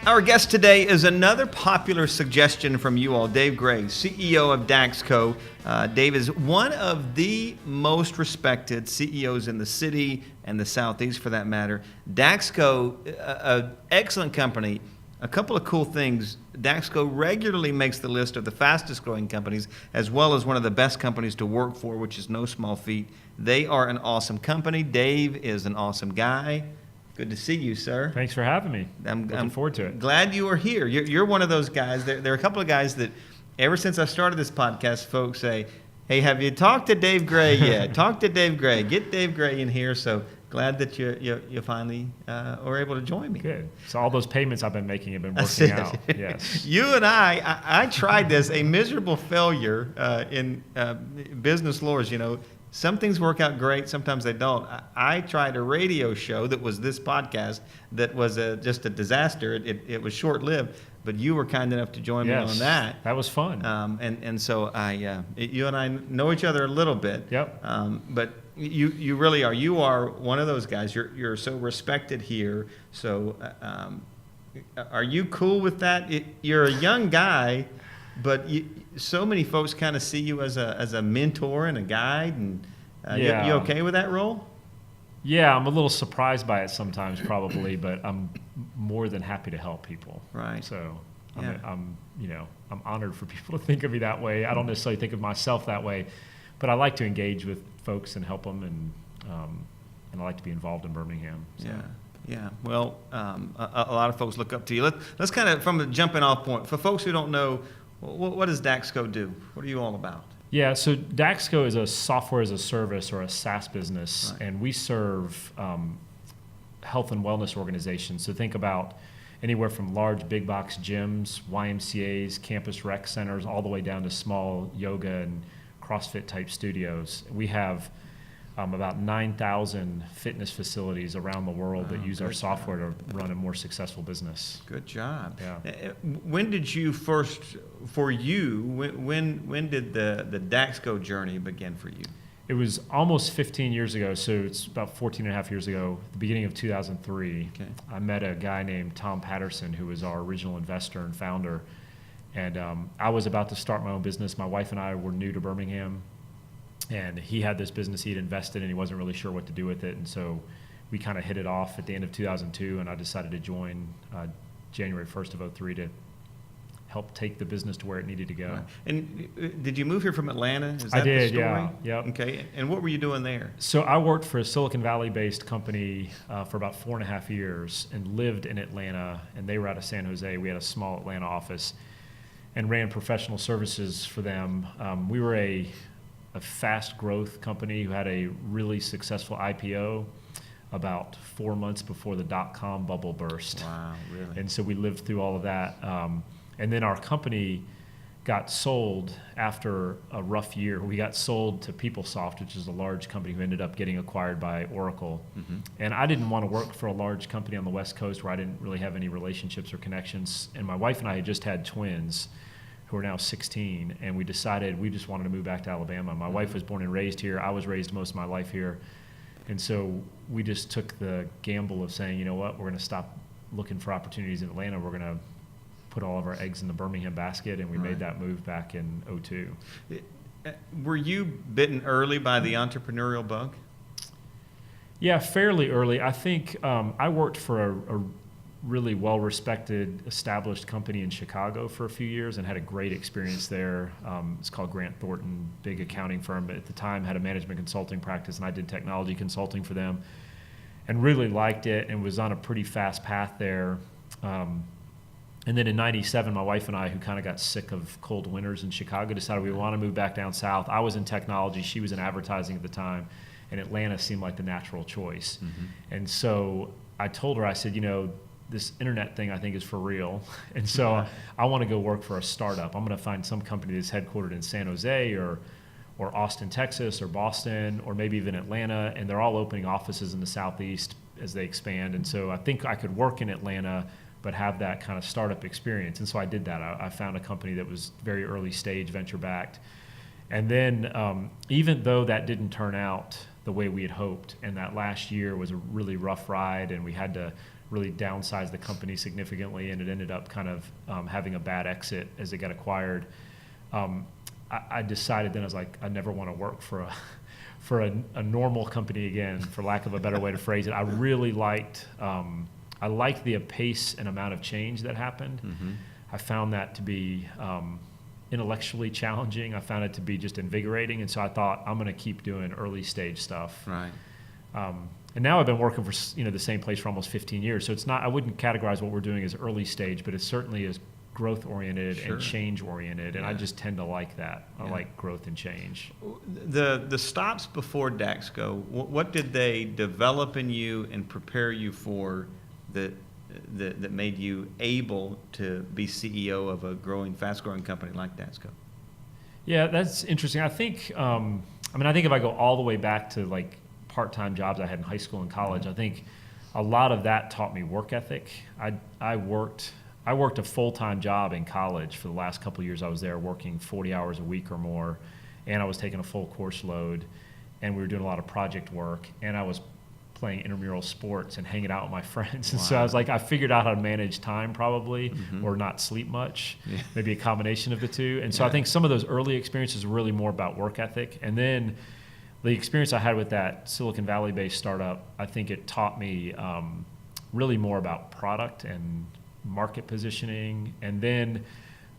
Our guest today is another popular suggestion from you all, Dave Gray, CEO of Daxco. Dave is one of the most respected CEOs in the city and the Southeast, for that matter. Daxco, an excellent company. A couple of cool things. Daxco regularly makes the list of the fastest growing companies, as well as one of the best companies to work for, which is no small feat. They are an awesome company. Dave is an awesome guy. Good to see you, sir. Thanks for having me. I'm looking forward to it. Glad you are here. You're one of those guys. There are a couple of guys that, ever since I started this podcast, folks say, hey, have you talked to Dave Gray yet? Talk to Dave Gray. Get Dave Gray in here. So glad that you finally were able to join me. Good. So all those payments I've been making have been working out. Yes. You and I tried this, a miserable failure in business lures, you know. Some things work out great, sometimes they don't. I tried a radio show that was this podcast that was just a disaster. It was short-lived, but you were kind enough to join me on that. That was fun. And so you and I know each other a little bit. Yep. But you really are. You are one of those guys. You're so respected here. So are you cool with that? You're a young guy, but so many folks kind of see you as a mentor and a guide, and you okay with that role? Yeah, I'm a little surprised by it sometimes, probably, but I'm more than happy to help people. Right. So I'm honored for people to think of me that way. I don't necessarily think of myself that way, but I like to engage with folks and help them, and I like to be involved in Birmingham. So. Yeah. Well, a lot of folks look up to you. Let's kind of, from the jumping off point, for folks who don't know, what does Daxco do? What are you all about? Yeah, so Daxco is a software as a service or a SaaS business, right. And we serve health and wellness organizations. So think about anywhere from large big box gyms, YMCAs, campus rec centers, all the way down to small yoga and CrossFit type studios. We have about 9,000 fitness facilities around the world that use our software to run a more successful business. Good job. Yeah. When did you first, for you, when did the Daxco journey begin for you? It was almost 15 years ago, so it's about 14 and a half years ago, the beginning of 2003. Okay. I met a guy named Tom Patterson, who was our original investor and founder. And I was about to start my own business. My wife and I were new to Birmingham. And he had this business he'd invested in, and he wasn't really sure what to do with it. And so we kind of hit it off at the end of 2002, and I decided to join January 1st of 03 to help take the business to where it needed to go. Right. And did you move here from Atlanta? Is that I did, the story? yeah. Yep. Okay. And what were you doing there? So I worked for a Silicon Valley-based company for about 4.5 years and lived in Atlanta, and they were out of San Jose. We had a small Atlanta office and ran professional services for them. We were a fast growth company who had a really successful IPO about 4 months before the .com bubble burst. Wow, really? And so we lived through all of that. And then our company got sold after a rough year. We got sold to PeopleSoft, which is a large company who ended up getting acquired by Oracle. Mm-hmm. And I didn't want to work for a large company on the West Coast where I didn't really have any relationships or connections. And my wife and I had just had twins who are now 16, and we decided we just wanted to move back to Alabama. My wife was born and raised here. I was raised most of my life here. And so we just took the gamble of saying, you know what, we're going to stop looking for opportunities in Atlanta. We're going to put all of our eggs in the Birmingham basket, and we made that move back in 2002. Were you bitten early by the entrepreneurial bug? Yeah, fairly early. I think I worked for a really well-respected, established company in Chicago for a few years and had a great experience there. It's called Grant Thornton, big accounting firm. But at the time, had a management consulting practice, and I did technology consulting for them and really liked it and was on a pretty fast path there. And then in 97, my wife and I, who kind of got sick of cold winters in Chicago, decided we want to move back down south. I was in technology. She was in advertising at the time, and Atlanta seemed like the natural choice. Mm-hmm. And so I told her, I said, you know, this internet thing I think is for real. And so I want to go work for a startup. I'm going to find some company that's headquartered in San Jose or Austin, Texas, or Boston, or maybe even Atlanta. And they're all opening offices in the Southeast as they expand. And so I think I could work in Atlanta, but have that kind of startup experience. And so I did that. I found a company that was very early stage, venture backed. And then even though that didn't turn out the way we had hoped, and that last year was a really rough ride, and we had to really downsized the company significantly, and it ended up kind of having a bad exit as it got acquired. I decided then, I was like, I never want to work for a normal company again, for lack of a better way to phrase it. I really liked the pace and amount of change that happened. Mm-hmm. I found that to be intellectually challenging. I found it to be just invigorating, and so I thought, I'm going to keep doing early stage stuff. Right. And now I've been working for the same place for almost 15 years. So it's not, I wouldn't categorize what we're doing as early stage, but it certainly is growth oriented Sure. and change oriented, and Yeah. I just tend to like that. I like growth and change. The stops before Daxco, what did they develop in you and prepare you for that made you able to be CEO of a fast-growing company like Daxco? Yeah, that's interesting. I think, I think if I go all the way back to like part-time jobs I had in high school and college, I think a lot of that taught me work ethic. I worked a full-time job in college for the last couple of years. I was there working 40 hours a week or more, and I was taking a full course load, and we were doing a lot of project work, and I was playing intramural sports and hanging out with my friends. And so I was like, I figured out how to manage time probably, or not sleep much, maybe a combination of the two. And so I think some of those early experiences were really more about work ethic. And then the experience I had with that Silicon Valley-based startup, I think it taught me really more about product and market positioning. And then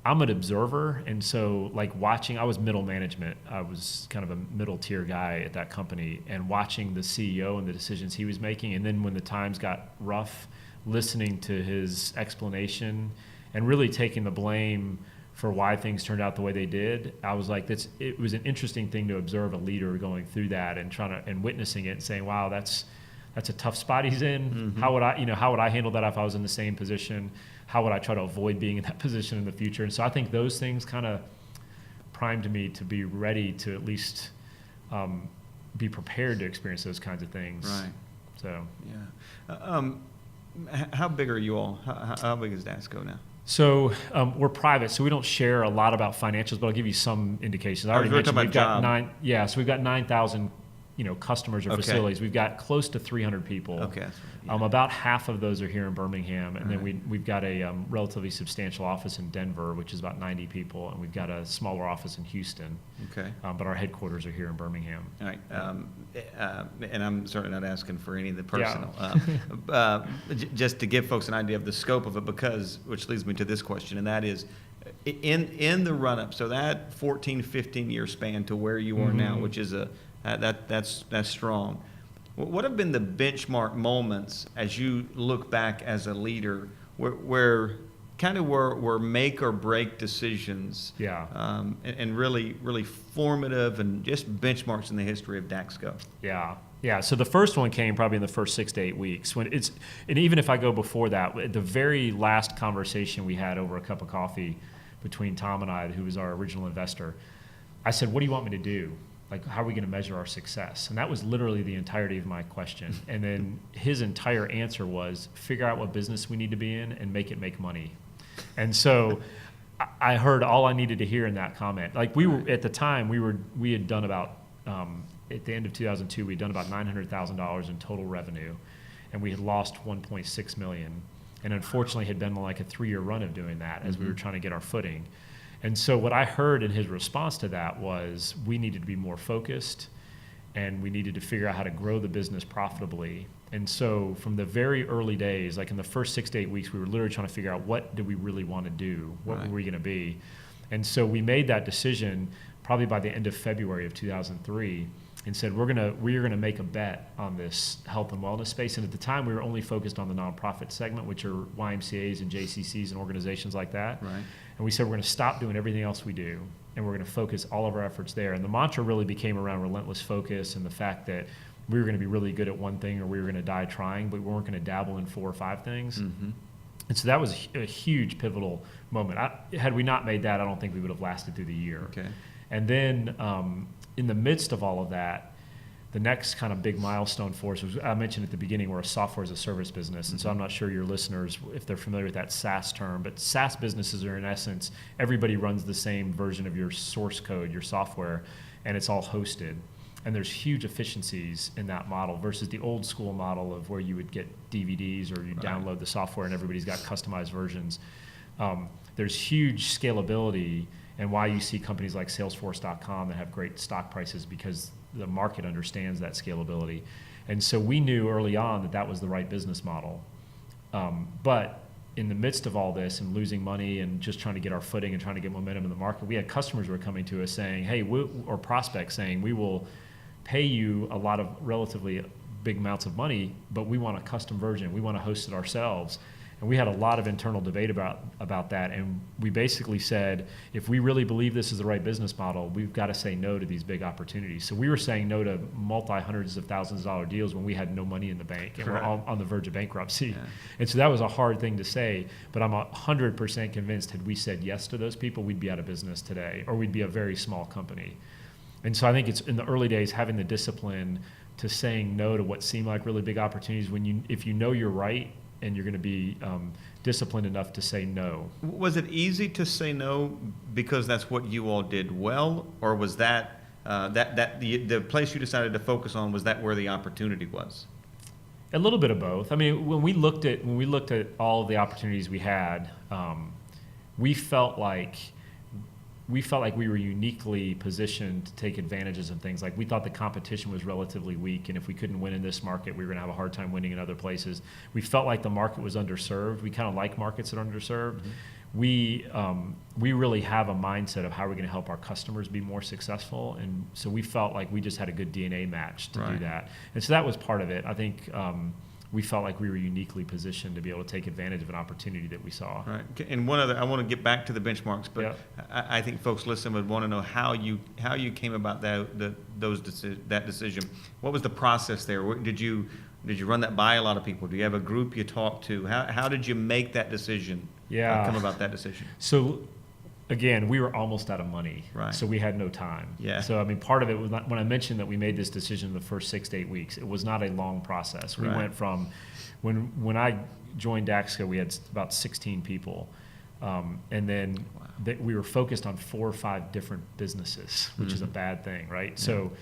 I'm an observer, and so like watching, I was middle management. I was kind of a middle tier guy at that company, and watching the CEO and the decisions he was making. And then when the times got rough, listening to his explanation and really taking the blame for why things turned out the way they did. I was like, it was an interesting thing to observe a leader going through that and witnessing it and saying, wow, that's a tough spot he's in. Mm-hmm. How would I handle that if I was in the same position? How would I try to avoid being in that position in the future? And so I think those things kind of primed me to be ready to at least be prepared to experience those kinds of things. Right. So. Yeah. How big are you all? How big is Daxco now? So we're private, so we don't share a lot about financials, but I'll give you some indications. I already mentioned we've got 9,000 customers or facilities. We've got close to 300 people. Okay. That's right. About half of those are here in Birmingham, and then we've got a relatively substantial office in Denver, which is about 90 people, and we've got a smaller office in Houston. Okay. But our headquarters are here in Birmingham. All right. And I'm certainly not asking for any of the personal. Just to give folks an idea of the scope of it, which leads me to this question, and that is, in the run-up, so that 14, 15-year span to where you are now, which is that's strong. What have been the benchmark moments as you look back as a leader where were make or break decisions, and really formative and just benchmarks in the history of Daxco? Yeah. So the first one came probably in the first 6 to 8 weeks. And even if I go before that, the very last conversation we had over a cup of coffee between Tom and I, who was our original investor, I said, "What do you want me to do? Like, how are we going to measure our success?" And that was literally the entirety of my question. And then his entire answer was, figure out what business we need to be in and make it make money. And so I heard all I needed to hear in that comment. Like, we were, at the time, we had done about, at the end of 2002, we'd done about $900,000 in total revenue, and we had lost $1.6 million. And unfortunately had been like a 3-year run of doing that as we were trying to get our footing. And so what I heard in his response to that was, we needed to be more focused, and we needed to figure out how to grow the business profitably. And so from the very early days, like in the first 6 to 8 weeks, we were literally trying to figure out, what do we really want to do? What were we going to be? And so we made that decision probably by the end of February of 2003 and said, we're going to make a bet on this health and wellness space. And at the time, we were only focused on the nonprofit segment, which are YMCAs and JCCs and organizations like that. Right. And we said, we're going to stop doing everything else we do, and we're going to focus all of our efforts there. And the mantra really became around relentless focus and the fact that we were going to be really good at one thing, or we were going to die trying, but we weren't going to dabble in 4 or 5 things. Mm-hmm. And so that was a huge pivotal moment. Had we not made that, I don't think we would have lasted through the year. Okay. And then in the midst of all of that, the next kind of big milestone for us was, I mentioned at the beginning, we're a software as a service business. And so I'm not sure your listeners, if they're familiar with that SaaS term, but SaaS businesses are, in essence, everybody runs the same version of your source code, your software, and it's all hosted. And there's huge efficiencies in that model versus the old school model of where you would get DVDs or you download the software and everybody's got customized versions. There's huge scalability, and why you see companies like Salesforce.com that have great stock prices, because the market understands that scalability. And so we knew early on that that was the right business model. But in the midst of all this and losing money and just trying to get our footing and trying to get momentum in the market, we had customers who were coming to us saying, hey, or prospects saying, we will pay you a lot of relatively big amounts of money, but we want a custom version. We want to host it ourselves. And we had a lot of internal debate about that. And we basically said, if we really believe this is the right business model, we've got to say no to these big opportunities. So we were saying no to multi-hundreds of thousands of dollar deals when we had no money in the bank and we're on the verge of bankruptcy. Yeah. And so that was a hard thing to say, but I'm 100% convinced had we said yes to those people, we'd be out of business today, or we'd be a very small company. And so I think it's in the early days having the discipline to saying no to what seem like really big opportunities if you know you're right, and you're going to be disciplined enough to say no. Was it easy to say no because that's what you all did well, or was that the place you decided to focus on, was that where the opportunity was? A little bit of both. I mean, when we looked at all of the opportunities we had, we felt like we were uniquely positioned to take advantages of things. Like, we thought the competition was relatively weak, and if we couldn't win in this market, we were going to have a hard time winning in other places. We felt like the market was underserved. We kind of like markets that are underserved. Mm-hmm. We really have a mindset of how we're going to help our customers be more successful, and so we felt like we just had a good DNA match to do that. And so that was part of it. I think we felt like we were uniquely positioned to be able to take advantage of an opportunity that we saw. Right. And one other, I want to get back to the benchmarks, but I think folks listening would want to know how you came about that decision. What was the process there? Did you run that by a lot of people? Do you have a group you talk to? How did you make that decision? Come about that decision? So, again, we were almost out of money, so we had no time. Yeah. So, I mean, part of it was when I mentioned that we made this decision in the first 6 to 8 weeks, it was not a long process. We went from, when I joined Daxco, we had about 16 people, and then we were focused on 4 or 5 different businesses, which is a bad thing, right? Yeah. So,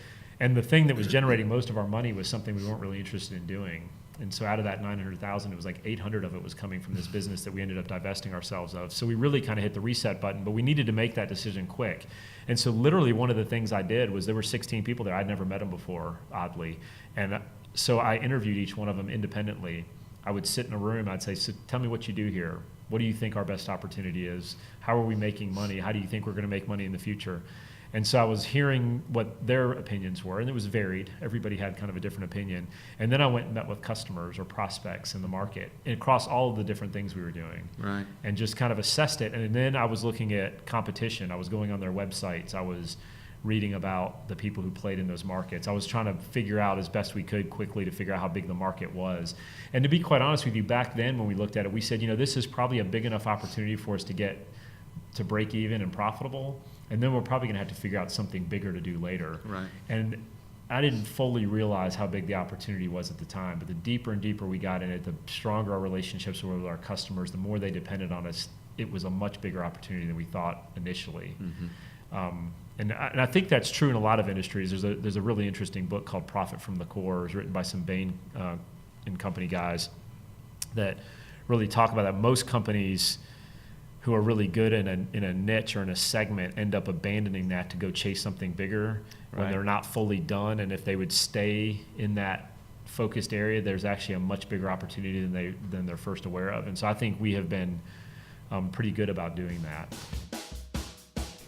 and the thing that was generating most of our money was something we weren't really interested in doing. And so out of that 900,000, it was like 800 of it was coming from this business that we ended up divesting ourselves of. So we really kind of hit the reset button, but we needed to make that decision quick. And so literally one of the things I did was, there were 16 people there. I'd never met them before, oddly. And so I interviewed each one of them independently. I would sit in a room. I'd say, so tell me what you do here. What do you think our best opportunity is? How are we making money? How do you think we're going to make money in the future? And so I was hearing what their opinions were, and it was varied. Everybody had kind of a different opinion. And then I went and met with customers or prospects in the market and across all of the different things we were doing. Right. And just kind of assessed it. And then I was looking at competition. I was going on their websites. I was reading about the people who played in those markets. I was trying to figure out as best we could quickly to figure out how big the market was. And to be quite honest with you, back then when we looked at it, we said, this is probably a big enough opportunity for us to get to break even and profitable. And then we're probably going to have to figure out something bigger to do later. Right. And I didn't fully realize how big the opportunity was at the time, but the deeper and deeper we got in it, the stronger our relationships were with our customers, the more they depended on us. It was a much bigger opportunity than we thought initially. Mm-hmm. And I think that's true in a lot of industries. There's a really interesting book called Profit from the Core. It was written by some Bain and Company guys that really talk about that. Most companies who are really good in a niche or in a segment end up abandoning that to go chase something bigger when they're not fully done. And if they would stay in that focused area, there's actually a much bigger opportunity than they're first aware of. And so I think we have been pretty good about doing that.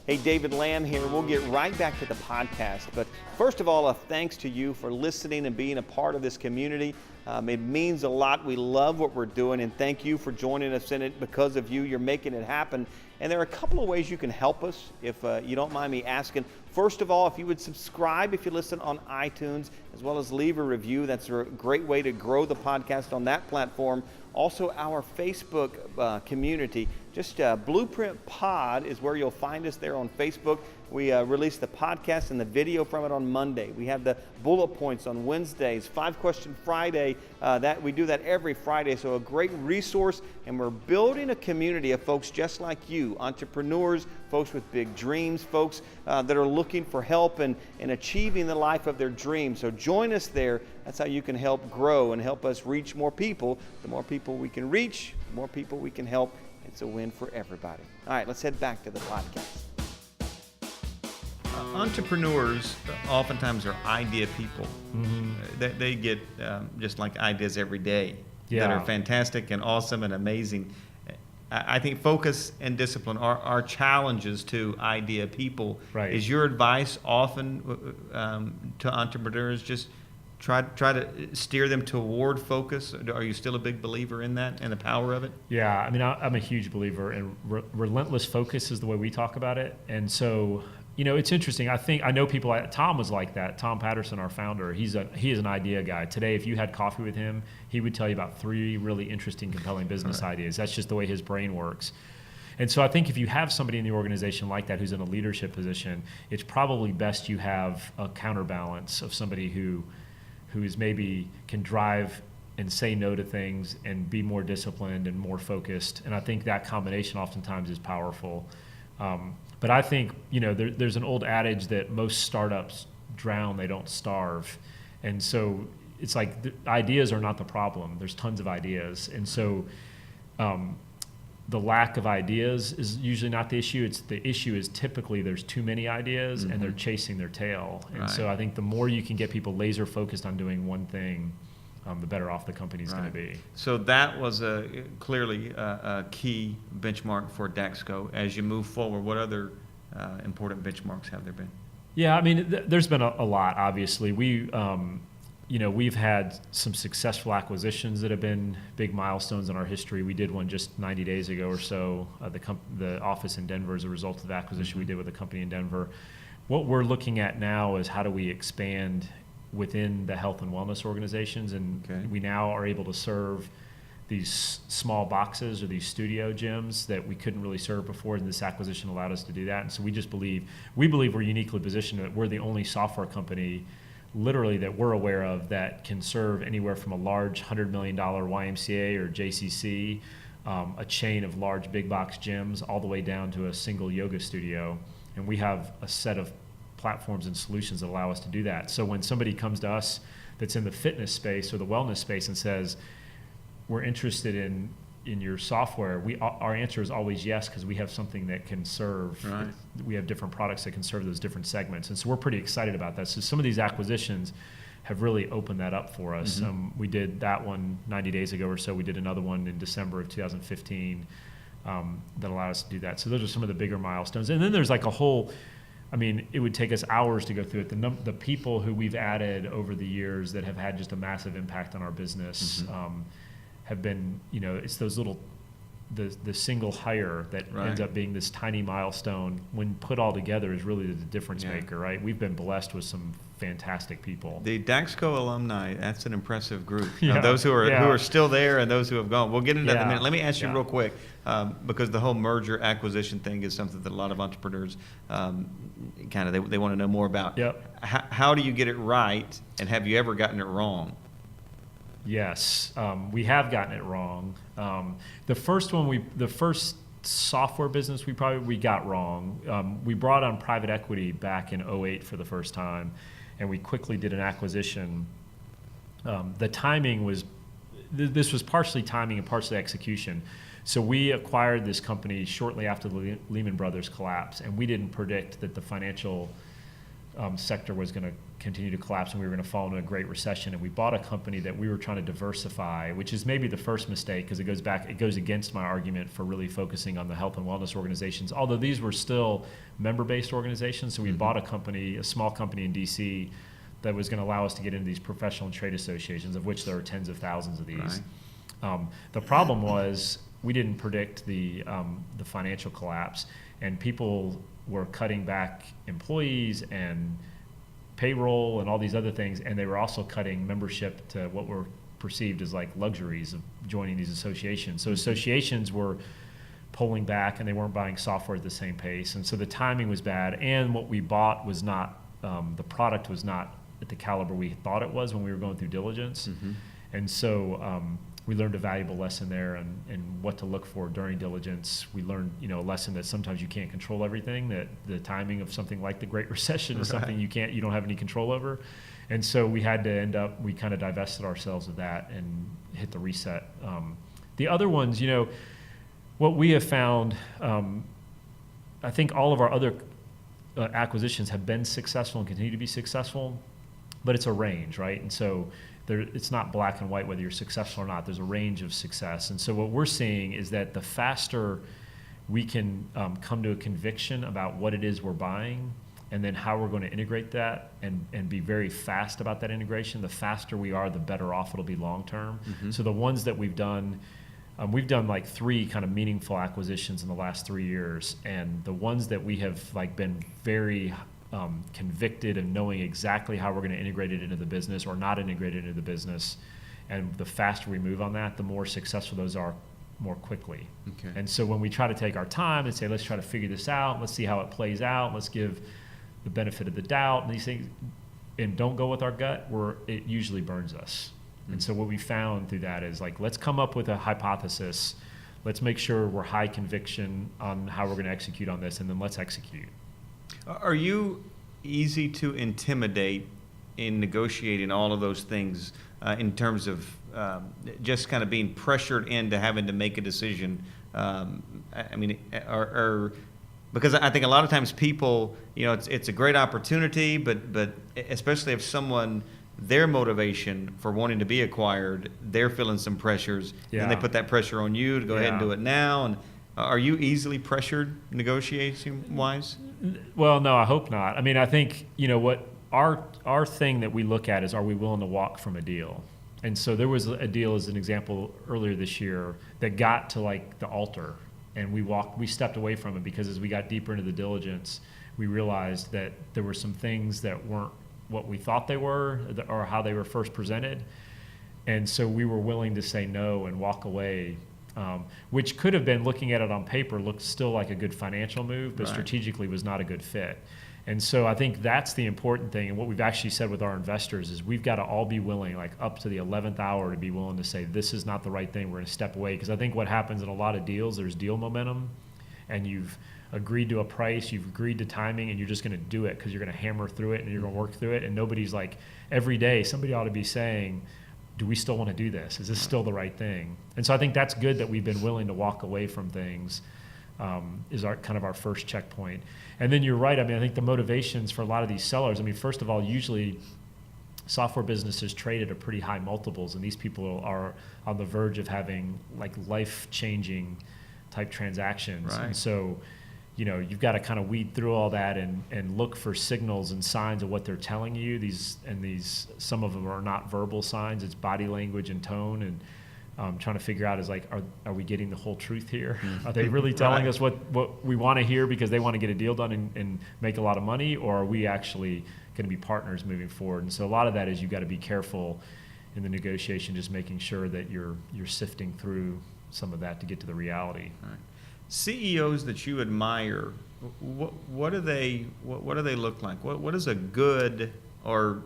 Hey, David Lamb here. We'll get right back to the podcast. But first of all, a thanks to you for listening and being a part of this community. It means a lot. We love what we're doing, and thank you for joining us in it. Because of you, you're making it happen. And there are a couple of ways you can help us, if you don't mind me asking. First of all, if you would subscribe if you listen on iTunes, as well as leave a review. That's a great way to grow the podcast on that platform. Also, our Facebook community. just Blueprint Pod is where you'll find us there on Facebook. We release the podcast and the video from it on Monday. We have the bullet points on Wednesdays, 5-Question Friday. That we do that every Friday, so a great resource. And we're building a community of folks just like you, entrepreneurs, folks with big dreams, folks that are looking for help in achieving the life of their dreams. So join us there. That's how you can help grow and help us reach more people. The more people we can reach, the more people we can help. It's a win for everybody. All right, let's head back to the podcast. Entrepreneurs oftentimes are idea people. They get just like ideas every day that are fantastic and awesome and amazing. I think focus and discipline are challenges to idea people. Right. Is your advice often to entrepreneurs just try to steer them toward focus? Are you still a big believer in that and the power of it? Yeah, I mean, I'm a huge believer in relentless focus is the way we talk about it. And so, it's interesting. I know people. Tom was like that. Tom Patterson, our founder, he is an idea guy. Today, if you had coffee with him, he would tell you about 3 really interesting, compelling business ideas. That's just the way his brain works. And so I think if you have somebody in the organization like that who's in a leadership position, it's probably best you have a counterbalance of somebody who is maybe can drive and say no to things and be more disciplined and more focused. And I think that combination oftentimes is powerful. But I think, there's an old adage that most startups drown, they don't starve. And so it's like ideas are not the problem. There's tons of ideas. And so the lack of ideas is usually not the issue. The issue is typically there's too many ideas and they're chasing their tail. And so I think the more you can get people laser focused on doing one thing, the better off the company's going to be. So that was clearly a key benchmark for Daxco. As you move forward, what other important benchmarks have there been? Yeah, I mean, there's been a lot, obviously. We've had some successful acquisitions that have been big milestones in our history. We did one just 90 days ago or so, the office in Denver as a result of the acquisition we did with a company in Denver. What we're looking at now is how do we expand within the health and wellness organizations, and we now are able to serve these small boxes or these studio gyms that we couldn't really serve before, and this acquisition allowed us to do that. And so we believe we're uniquely positioned that we're the only software company literally that we're aware of that can serve anywhere from a large $100 million YMCA or JCC, a chain of large big box gyms, all the way down to a single yoga studio. And we have a set of platforms and solutions that allow us to do that. So when somebody comes to us that's in the fitness space or the wellness space and says, we're interested in your software, our answer is always yes, because we have something that can serve. Right. We have different products that can serve those different segments. And so we're pretty excited about that. So some of these acquisitions have really opened that up for us. We did that one 90 days ago or so. We did another one in December of 2015 that allowed us to do that. So those are some of the bigger milestones. And then there's like a whole, it would take us hours to go through it. The people who we've added over the years that have had just a massive impact on our business have been, it's those little, the single hire that ends up being this tiny milestone when put all together is really the difference maker, right? We've been blessed with some fantastic people. The Daxco alumni, that's an impressive group. Those who are still there and those who have gone. We'll get into that in a minute. Let me ask you real quick, because the whole merger acquisition thing is something that a lot of entrepreneurs they want to know more about. How do you get it right, and have you ever gotten it wrong? Yes, we have gotten it wrong. The first software business we got wrong. We brought on private equity back in 2008 for the first time, and we quickly did an acquisition. The timing was, this was partially timing and partially execution. So we acquired this company shortly after the Lehman Brothers collapse, and we didn't predict that the financial sector was going to continue to collapse and we were going to fall into a great recession. And we bought a company that we were trying to diversify, which is maybe the first mistake, because it goes against my argument for really focusing on the health and wellness organizations, although these were still member-based organizations. So we bought a small company in DC that was going to allow us to get into these professional and trade associations, of which there are tens of thousands of these. The problem was we didn't predict the financial collapse, and people were cutting back employees and payroll and all these other things, and they were also cutting membership to what were perceived as like luxuries of joining these associations. So associations were pulling back, and they weren't buying software at the same pace. And so the timing was bad, and what we bought was not, the product was not at the caliber we thought it was when we were going through diligence. And so we learned a valuable lesson there, and what to look for during diligence. We learned, a lesson that sometimes you can't control everything, that the timing of something like the Great Recession is something you don't have any control over. And so we had to we kind of divested ourselves of that and hit the reset. The other ones, what we have found, I think all of our other acquisitions have been successful and continue to be successful, but it's a range, right? And so it's not black and white whether you're successful or not. There's a range of success. And so what we're seeing is that the faster we can come to a conviction about what it is we're buying and then how we're going to integrate that and be very fast about that integration, the faster we are, the better off it'll be long term. So the ones that we've done like 3 kind of meaningful acquisitions in the last 3 years, and the ones that we have been very convicted and knowing exactly how we're going to integrate it into the business or not integrate it into the business, and the faster we move on that, the more successful those are more quickly. And so when we try to take our time and say, let's try to figure this out, let's see how it plays out, let's give the benefit of the doubt and these things, and don't go with our gut, it usually burns us. And so what we found through that is let's come up with a hypothesis, let's make sure we're high conviction on how we're going to execute on this, and then let's execute. Are you easy to intimidate in negotiating all of those things in terms of just kind of being pressured into having to make a decision? Because I think a lot of times people, it's a great opportunity, but especially if someone, their motivation for wanting to be acquired, they're feeling some pressures, and they put that pressure on you to go ahead and do it now. And are you easily pressured negotiation-wise? Well, no, I hope not. I think, what our thing that we look at is, are we willing to walk from a deal? And so there was a deal, as an example, earlier this year that got to the altar, and we stepped away from it because as we got deeper into the diligence, we realized that there were some things that weren't what we thought they were or how they were first presented. And so we were willing to say no and walk away, which could have been, looking at it on paper, looked still like a good financial move, but strategically was not a good fit. And so I think that's the important thing. And what we've actually said with our investors is we've got to all be willing, up to the 11th hour, to be willing to say, this is not the right thing, we're going to step away. Because I think what happens in a lot of deals, there's deal momentum, and you've agreed to a price, you've agreed to timing, and you're just going to do it because you're going to hammer through it and you're going to work through it. And nobody's every day, somebody ought to be saying, do we still want to do this? Is this still the right thing? And so I think that's good that we've been willing to walk away from things, is our first checkpoint. And then you're right. I think the motivations for a lot of these sellers, first of all, usually software businesses trade at a pretty high multiples, and these people are on the verge of having life-changing type transactions. And so, you've got to kind of weed through all that and look for signals and signs of what they're telling you. These some of them are not verbal signs; it's body language and tone, and trying to figure out are we getting the whole truth here? Are they really telling us what we want to hear because they want to get a deal done and make a lot of money, or are we actually going to be partners moving forward? And so a lot of that is you've got to be careful in the negotiation, just making sure that you're sifting through some of that to get to the reality. CEOs that you admire, what do they look like? What is a good, or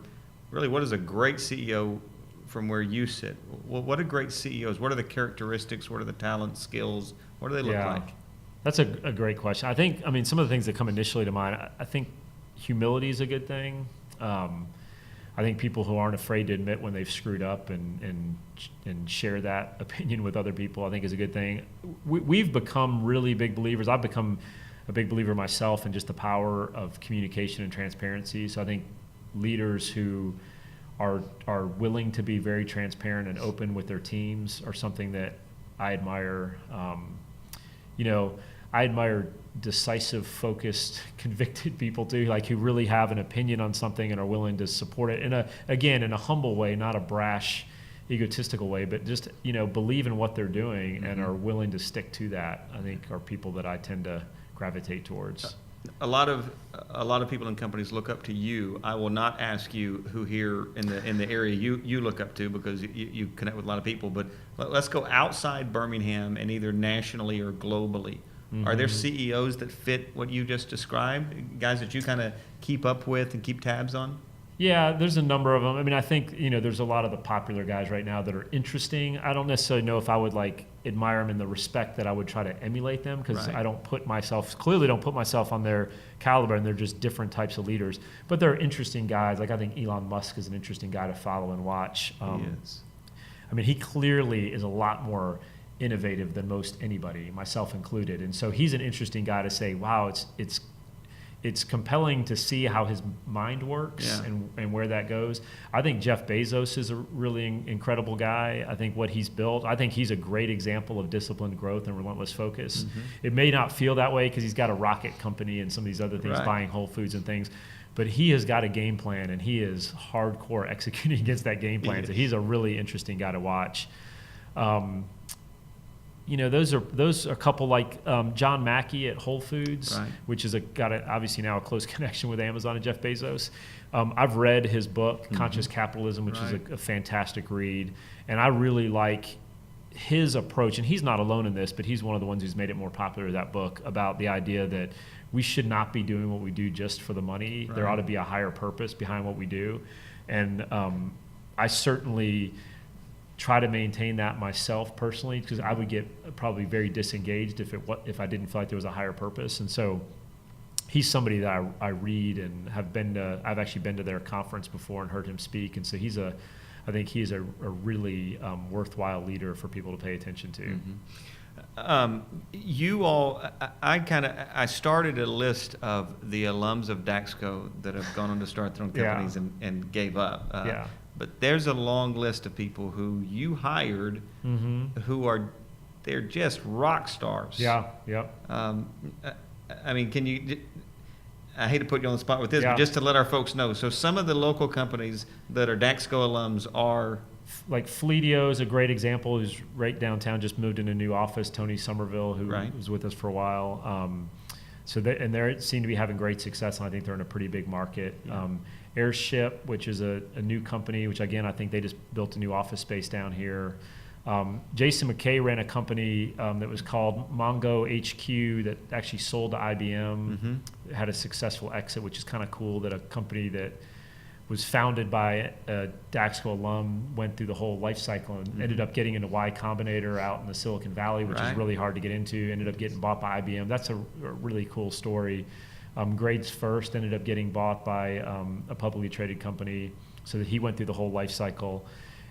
really what is a great CEO from where you sit? What are great CEOs? What are the characteristics? What are the talents, skills? What do they look like? That's a great question. I think, some of the things that come initially to mind, I think humility is a good thing. I think people who aren't afraid to admit when they've screwed up and share that opinion with other people, I think is a good thing. We've become really big believers. I've become a big believer myself in just the power of communication and transparency. So I think leaders who are willing to be very transparent and open with their teams are something that I admire. I admire decisive, focused, convicted people too, who really have an opinion on something and are willing to support it in a humble way, not a brash, egotistical way, but just believe in what they're doing and are willing to stick to that. I think are people that I tend to gravitate towards. A lot of people in companies look up to you. I will not ask you who here in the area you look up to, because you connect with a lot of people. But let's go outside Birmingham and either nationally or globally. Are there CEOs that fit what you just described? Guys that you kind of keep up with and keep tabs on? Yeah, there's a number of them. I mean, I think, there's a lot of the popular guys right now that are interesting. I don't necessarily know if I would admire them in the respect that I would try to emulate them, because Right. I clearly don't put myself on their caliber, and they're just different types of leaders. But they're interesting guys. I think Elon Musk is an interesting guy to follow and watch. He is. I mean, he clearly is a lot more innovative than most anybody, myself included. And so he's an interesting guy to say, wow, it's compelling to see how his mind works and where that goes. I think Jeff Bezos is a really incredible guy. I think what he's built, I think he's a great example of disciplined growth and relentless focus. It may not feel that way because he's got a rocket company and some of these other things, Right. buying Whole Foods and things. But he has got a game plan, and he is hardcore executing against that game plan. So he's a really interesting guy to watch. Those are a couple like John Mackey at Whole Foods, Right. which is obviously now a close connection with Amazon and Jeff Bezos. I've read his book, Conscious Capitalism, which Right. is a fantastic read. And I really like his approach. And he's not alone in this, but he's one of the ones who's made it more popular, that book, about the idea that we should not be doing what we do just for the money. Right. There ought to be a higher purpose behind what we do. And I certainly try to maintain that myself personally, because I would get probably very disengaged if I didn't feel like there was a higher purpose. And so he's somebody that I read and I've actually been to their conference before and heard him speak. And so I think he's a really worthwhile leader for people to pay attention to. You all, I started a list of the alums of Daxco that have gone on to start their own companies and gave up. But there's a long list of people who you hired they're just rock stars. Yeah, yep. I mean, I hate to put you on the spot with this, Yeah. but just to let our folks know. So some of the local companies that are Daxco alums are... Like Fleetio is a great example, who's right downtown, just moved in a new office. Tony Somerville, who Right. was with us for a while. They seem to be having great success, and I think they're in a pretty big market. Yeah. Airship, which is a new company, which again, I think they just built a new office space down here. Jason McKay ran a company that was called Mongo HQ that actually sold to IBM, had a successful exit, which is kind of cool that a company that was founded by a Daxco alum went through the whole life cycle and ended up getting into Y Combinator out in the Silicon Valley, which Right. is really hard to get into, ended up getting bought by IBM. That's a really cool story. Grades First ended up getting bought by a publicly traded company, so that he went through the whole life cycle.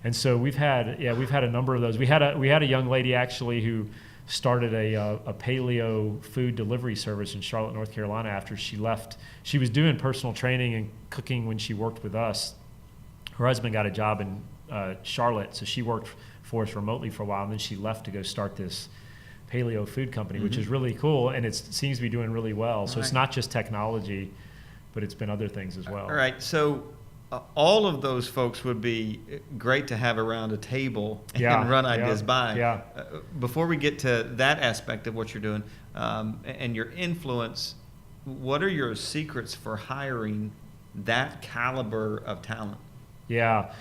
And so we've had a number of those. We had a young lady actually who started a paleo food delivery service in Charlotte, North Carolina after she left. She was doing personal training and cooking when she worked with us. Her husband got a job in Charlotte, so she worked for us remotely for a while, and then she left to go start this paleo food company, which is really cool, and it seems to be doing really well. So it's Right. not just technology, but it's been other things as well. All right, so all of those folks would be great to have around a table and run ideas by. Yeah. Before we get to that aspect of what you're doing and your influence, what are your secrets for hiring that caliber of talent? Yeah.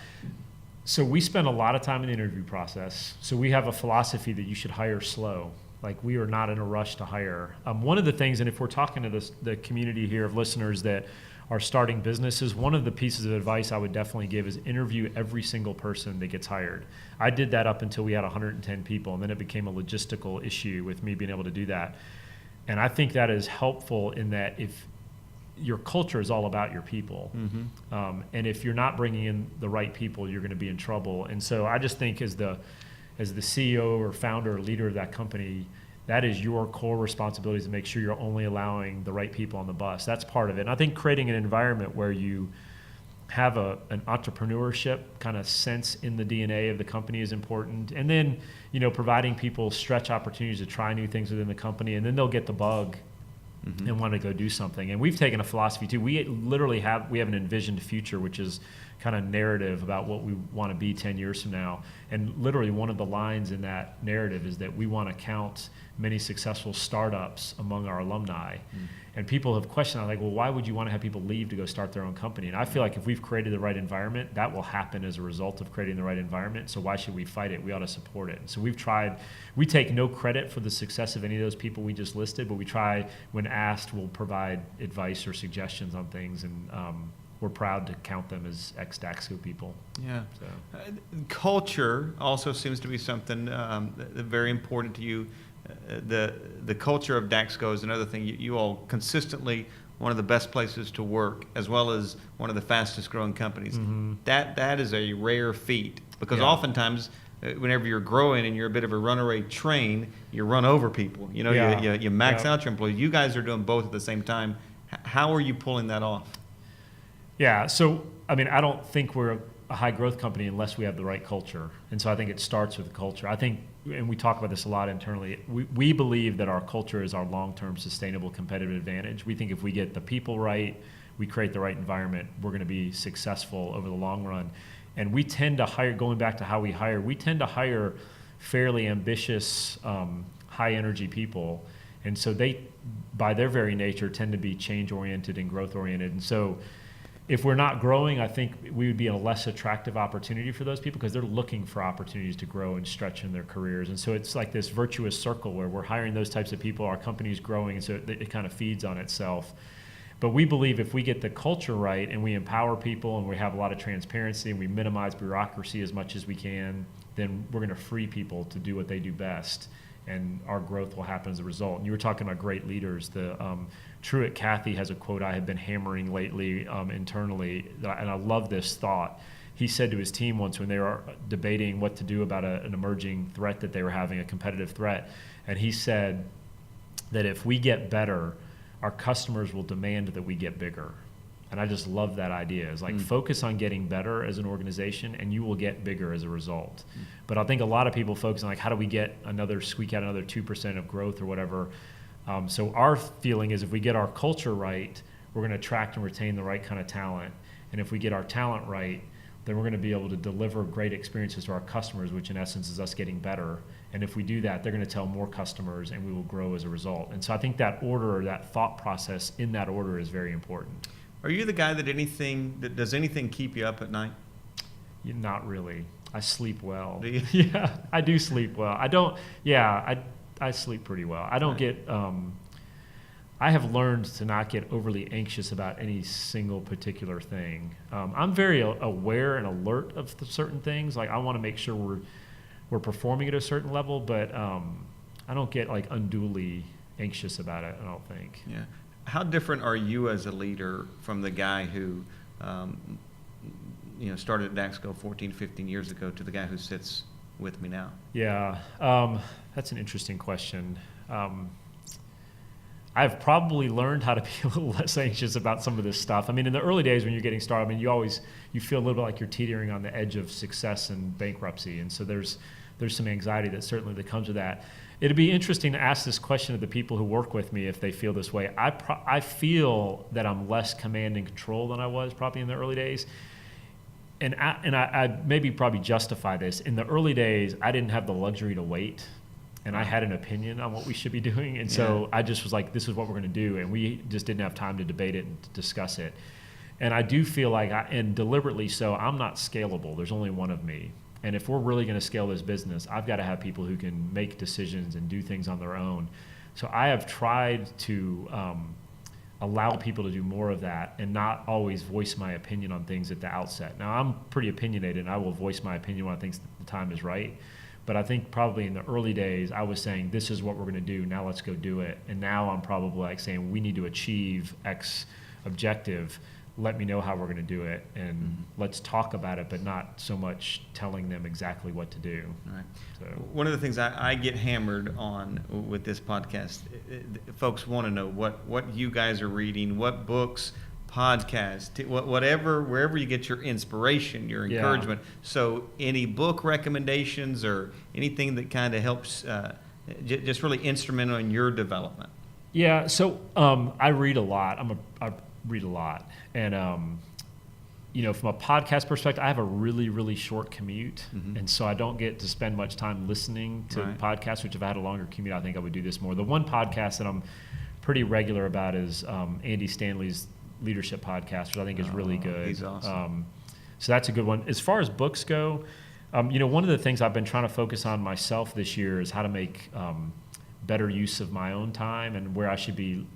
So we spend a lot of time in the interview process. So we have a philosophy that you should hire slow. Like, we are not in a rush to hire. One of the things, and if we're talking to the community here of listeners that are starting businesses, one of the pieces of advice I would definitely give is interview every single person that gets hired. I did that up until we had 110 people, and then it became a logistical issue with me being able to do that. And I think that is helpful in that if your culture is all about your people. And if you're not bringing in the right people, you're going to be in trouble. And so I just think as the CEO or founder or leader of that company, that is your core responsibility, to make sure you're only allowing the right people on the bus. That's part of it. And I think creating an environment where you have an entrepreneurship kind of sense in the DNA of the company is important. And then, providing people stretch opportunities to try new things within the company, and then they'll get the bug and want to go do something. And we've taken a philosophy too. We have an envisioned future, which is kind of narrative about what we want to be 10 years from now. And literally one of the lines in that narrative is that we want to count many successful startups among our alumni. And people have questioned, like, well, why would you want to have people leave to go start their own company? And I feel like if we've created the right environment, that will happen as a result of creating the right environment. So why should we fight it? We ought to support it. And so we take no credit for the success of any of those people we just listed, but we try, when asked, we'll provide advice or suggestions on things. And we're proud to count them as ex-Daxco people. Yeah. So. Culture also seems to be something very important to you. The culture of Daxco is another thing. You all consistently one of the best places to work, as well as one of the fastest growing companies. Mm-hmm. That is a rare feat, because oftentimes whenever you're growing and you're a bit of a runaway train, you run over people. You max out your employees. You guys are doing both at the same time. How are you pulling that off? Yeah, so I mean, I don't think we're a high growth company unless we have the right culture. And so I think it starts with the culture. I think, and we talk about this a lot internally, we believe that our culture is our long-term sustainable competitive advantage. We think if we get the people right, we create the right environment, we're going to be successful over the long run. And we tend to hire, going back to how we tend to hire fairly ambitious, high energy people. And so they, by their very nature, tend to be change-oriented and growth-oriented. And so if we're not growing, I think we would be a less attractive opportunity for those people, because they're looking for opportunities to grow and stretch in their careers. And so it's like this virtuous circle where we're hiring those types of people, our company's growing, and so it kind of feeds on itself. But we believe if we get the culture right and we empower people and we have a lot of transparency and we minimize bureaucracy as much as we can, then we're going to free people to do what they do best, and our growth will happen as a result. And you were talking about great leaders. Truett Cathy has a quote I have been hammering lately internally, and I love this thought. He said to his team once when they were debating what to do about an emerging threat that they were having, a competitive threat, and he said that if we get better, our customers will demand that we get bigger. And I just love that idea. It's like focus on getting better as an organization, and you will get bigger as a result. But I think a lot of people focus on, like, how do we squeak out another 2% of growth or whatever. So our feeling is if we get our culture right, we're going to attract and retain the right kind of talent. And if we get our talent right, then we're going to be able to deliver great experiences to our customers, which in essence is us getting better. And if we do that, they're going to tell more customers, and we will grow as a result. And so I think that order, or that thought process in that order, is very important. Are you the guy that does anything keep you up at night? Not really. I sleep well. Do you? Yeah, I do sleep well. I sleep pretty well. I don't get, I have learned to not get overly anxious about any single particular thing. I'm very aware and alert of certain things. Like, I want to make sure we're performing at a certain level, but I don't get like unduly anxious about it, I don't think. Yeah. How different are you as a leader from the guy who started at Daxco 14, 15 years ago to the guy who sits with me now? Yeah, that's an interesting question. I've probably learned how to be a little less anxious about some of this stuff. I mean, in the early days when you're getting started, I mean, you feel a little bit like you're teetering on the edge of success and bankruptcy, and so there's some anxiety that comes with that. It'd be interesting to ask this question of the people who work with me if they feel this way. I feel that I'm less command and control than I was probably in the early days. And I maybe probably justify this. In the early days, I didn't have the luxury to wait, and I had an opinion on what we should be doing. And so I just was like, this is what we're going to do. And we just didn't have time to debate it and to discuss it. And I do feel like, and deliberately so, I'm not scalable. There's only one of me. And if we're really going to scale this business, I've got to have people who can make decisions and do things on their own. So I have tried to allow people to do more of that and not always voice my opinion on things at the outset. Now, I'm pretty opinionated, and I will voice my opinion when I think the time is right. But I think probably in the early days, I was saying, this is what we're going to do. Now let's go do it. And now I'm probably like saying, we need to achieve X objective. Let me know how we're going to do it, and let's talk about it, but not so much telling them exactly what to do. All right. So. One of the things I get hammered on with this podcast, folks want to know what you guys are reading, what books, podcasts, wherever you get your inspiration, your encouragement. So any book recommendations or anything that kind of helps, just really instrumental in your development? Yeah, so I read a lot. I read a lot, and from a podcast perspective, I have a really, really short commute. Mm-hmm. And so I don't get to spend much time listening to Right. podcasts, which if I had a longer commute, I think I would do this more. The one podcast that I'm pretty regular about is Andy Stanley's leadership podcast, which I think is really good. He's awesome. So that's a good one. As far as books go, one of the things I've been trying to focus on myself this year is how to make better use of my own time and where I should be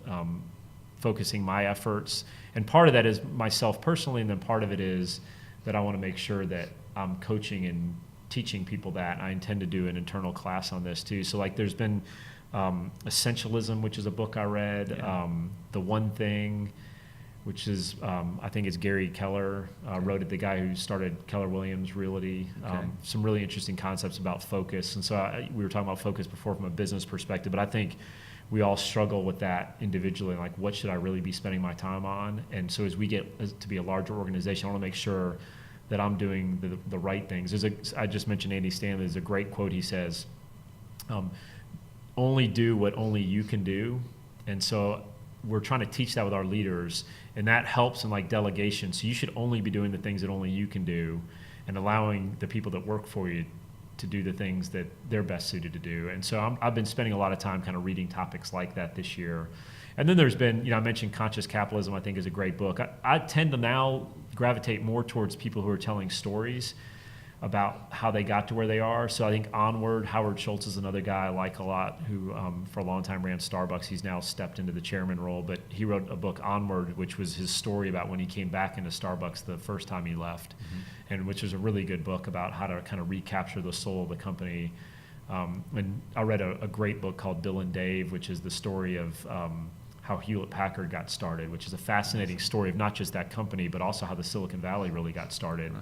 focusing my efforts. And part of that is myself personally, and then part of it is that I want to make sure that I'm coaching and teaching people that. I intend to do an internal class on this too. So like there's been Essentialism, which is a book I read, The One Thing, which is, I think it's Gary Keller, wrote it, the guy who started Keller Williams Realty. Some really interesting concepts about focus. And so we were talking about focus before from a business perspective, but I think we all struggle with that individually, like what should I really be spending my time on? And so as we get to be a larger organization, I want to make sure that I'm doing the right things. I just mentioned Andy Stanley. There's a great quote he says, only do what only you can do. And so we're trying to teach that with our leaders, and that helps in like delegation. So you should only be doing the things that only you can do and allowing the people that work for you to do the things that they're best suited to do. And so I've been spending a lot of time kind of reading topics like that this year. And then there's been, I mentioned Conscious Capitalism, I think is a great book. I tend to now gravitate more towards people who are telling stories about how they got to where they are. So I think Onward, Howard Schultz is another guy I like a lot who for a long time ran Starbucks. He's now stepped into the chairman role, but he wrote a book, Onward, which was his story about when he came back into Starbucks the first time he left, and which is a really good book about how to kind of recapture the soul of the company. And I read a great book called Dylan Dave, which is the story of how Hewlett-Packard got started, which is a fascinating story of not just that company, but also how the Silicon Valley really got started. Right.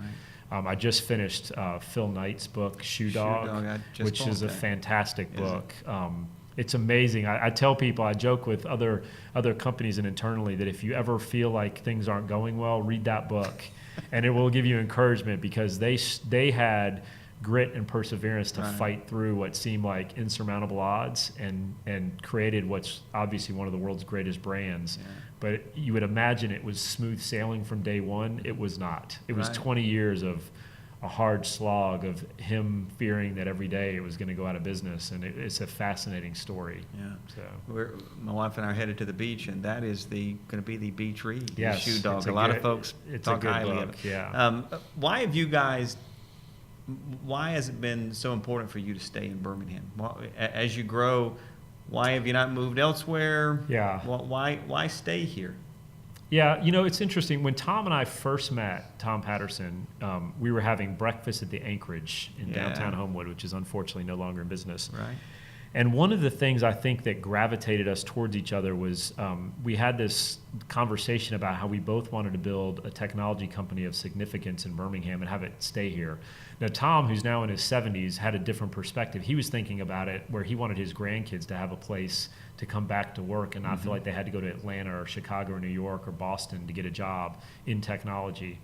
I just finished Phil Knight's book, Shoe Dog, which is a fantastic book. It's amazing. I tell people, I joke with other companies and internally that if you ever feel like things aren't going well, read that book, and it will give you encouragement, because they had grit and perseverance to fight through what seemed like insurmountable odds and created what's obviously one of the world's greatest brands. Yeah. But you would imagine it was smooth sailing from day one. It was not. It was 20 years of a hard slog of him fearing that every day it was going to go out of business, and it's a fascinating story. Yeah. So my wife and I are headed to the beach, and that is going to be the beach read. Yes, Shoe Dog. A lot of folks talk highly of it. Yeah. Why has it been so important for you to stay in Birmingham? As you grow, why have you not moved elsewhere? Yeah. Why stay here? Yeah, it's interesting. When Tom and I first met, Tom Patterson, we were having breakfast at the Anchorage in downtown Homewood, which is unfortunately no longer in business. Right. And one of the things I think that gravitated us towards each other was we had this conversation about how we both wanted to build a technology company of significance in Birmingham and have it stay here. Now, Tom, who's now in his 70s, had a different perspective. He was thinking about it where he wanted his grandkids to have a place to come back to work and not feel like they had to go to Atlanta or Chicago or New York or Boston to get a job in technology.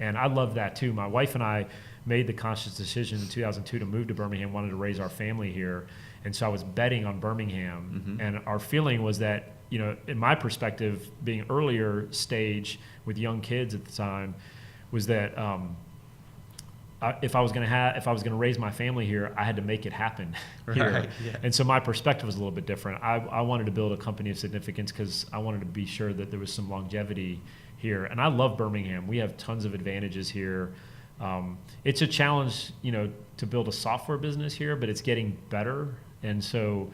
And I love that too. My wife and I made the conscious decision in 2002 to move to Birmingham, wanted to raise our family here. And so I was betting on Birmingham. And our feeling was that, in my perspective, being earlier stage with young kids at the time, was that if I was going to raise my family here, I had to make it happen here. Right, yeah. And so my perspective was a little bit different. I wanted to build a company of significance because I wanted to be sure that there was some longevity here. And I love Birmingham. We have tons of advantages here. It's a challenge, to build a software business here, but it's getting better. And so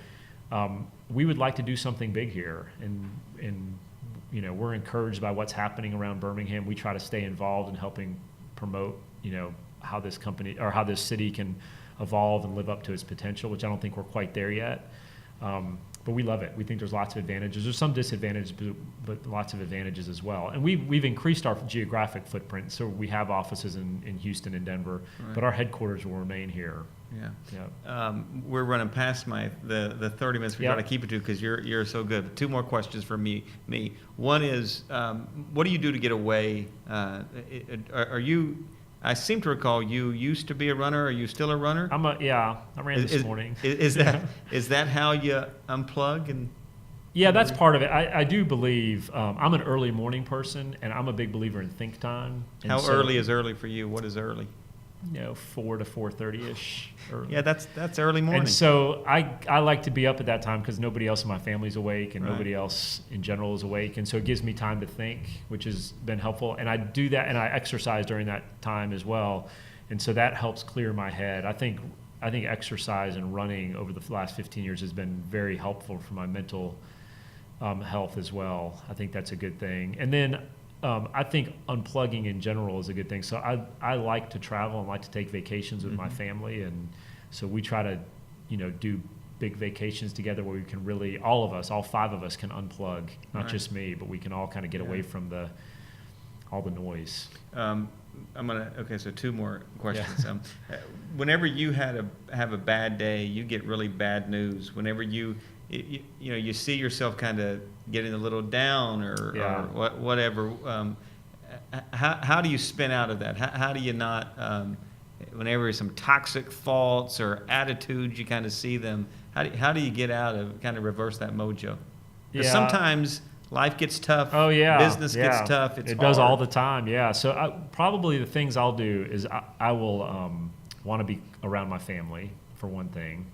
we would like to do something big here. And we're encouraged by what's happening around Birmingham. We try to stay involved in helping promote, how this company or how this city can evolve and live up to its potential, which I don't think we're quite there yet. But we love it. We think there's lots of advantages. There's some disadvantages, but lots of advantages as well. And we've increased our geographic footprint. So we have offices in Houston and Denver, but our headquarters will remain here. Yeah. We're running past the 30 minutes we try to keep it to because you're so good. Two more questions from me. One is, what do you do to get away? Are you? I seem to recall you used to be a runner. Are you still a runner? I ran this morning. Is that how you unplug? And Yeah, that's part of it. I do believe I'm an early morning person, and I'm a big believer in think time. And How so, early is early for you? What is early? 4 to 4:30ish. Yeah, that's early morning. And so I like to be up at that time because nobody else in my family's awake, and Right. nobody else in general is awake, and so it gives me time to think, which has been helpful. And I do that, and I exercise during that time as well, and so that helps clear my head. I think exercise and running over the last 15 years has been very helpful for my mental health as well. I think that's a good thing. And then I think unplugging in general is a good thing. So I like to travel and like to take vacations with my family, and so we try to, do big vacations together where we can really, all of us, all 5 of us can unplug, not Right. just me, but we can all kind of get away from all the noise. Okay, so 2 more questions. Whenever you have a bad day, you get really bad news. Whenever you see yourself kind of getting a little down or whatever, how do you spin out of that? How do you not, whenever there's some toxic thoughts or attitudes, you kind of see them, how do you get out of, kind of reverse that mojo? Because sometimes life gets tough. Oh, yeah. Business gets tough. It does all the time, yeah. So probably the things I'll do is I will want to be around my family, for one thing.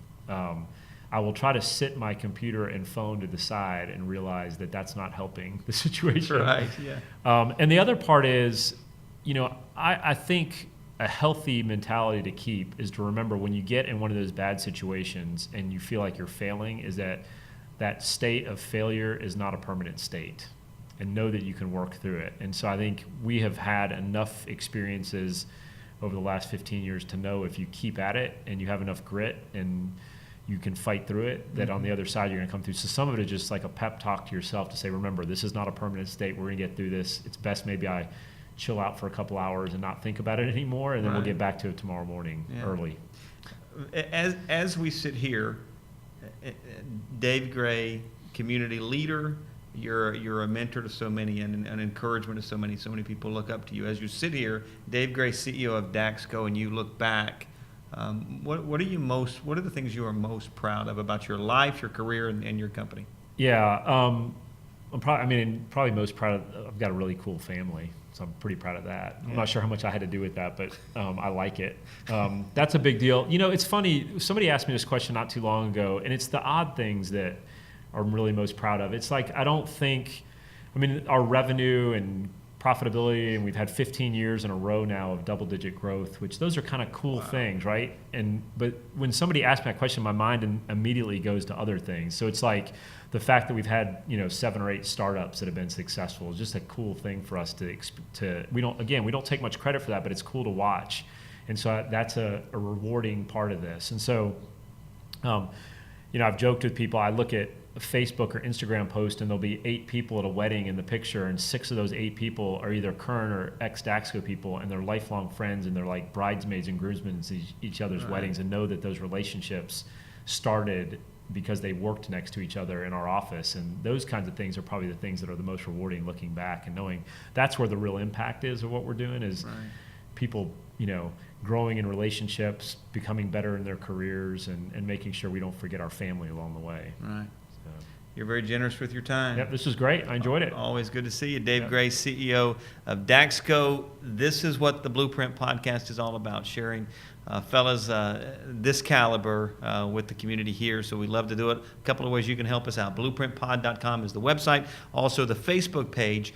I will try to sit my computer and phone to the side and realize that that's not helping the situation. Right, yeah. And the other part is, I think a healthy mentality to keep is to remember when you get in one of those bad situations and you feel like you're failing, is that state of failure is not a permanent state, and know that you can work through it. And so I think we have had enough experiences over the last 15 years to know if you keep at it and you have enough grit and you can fight through it, that on the other side you're going to come through. So some of it is just like a pep talk to yourself to say, remember, this is not a permanent state. We're going to get through this. It's best maybe I chill out for a couple hours and not think about it anymore, and then we'll get back to it tomorrow morning early. As we sit here, Dave Gray, community leader, you're a mentor to so many and an encouragement to so many people look up to you. As you sit here, Dave Gray, CEO of Daxco, and you look back, what are the things you are most proud of about your life, your career, and your company? Yeah, I'm probably most proud of, I've got a really cool family, so I'm pretty proud of that. I'm not sure how much I had to do with that, but I like it. That's a big deal. It's funny, somebody asked me this question not too long ago, and it's the odd things that I'm really most proud of. It's like, our revenue and profitability, and we've had 15 years in a row now of double-digit growth, which those are kind of cool things, right? But when somebody asks me that question, my mind immediately goes to other things. So it's like the fact that we've had 7 or 8 startups that have been successful is just a cool thing for us to we don't take much credit for that, but it's cool to watch, and so that's a rewarding part of this. And so I've joked with people. I look at a Facebook or Instagram post, and there'll be 8 people at a wedding in the picture, and 6 of those 8 people are either current or ex-Daxco people, and they're lifelong friends, and they're like bridesmaids and groomsmen at each other's weddings, and know that those relationships started because they worked next to each other in our office. And those kinds of things are probably the things that are the most rewarding, looking back and knowing that's where the real impact is of what we're doing, is people growing in relationships, becoming better in their careers, and making sure we don't forget our family along the way. Right. You're very generous with your time. Yep, this was great. I enjoyed it. Always good to see you. Dave Gray, CEO of Daxco. This is what the Blueprint Podcast is all about, sharing fellas this caliber with the community here. So we love to do it. A couple of ways you can help us out. BlueprintPod.com is the website. Also the Facebook page.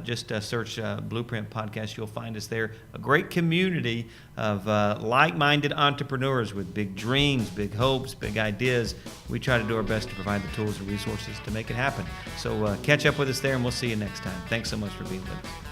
Just search Blueprint Podcast. You'll find us there. A great community of like-minded entrepreneurs with big dreams, big hopes, big ideas. We try to do our best to provide the tools and resources to make it happen. So catch up with us there, and we'll see you next time. Thanks so much for being with us.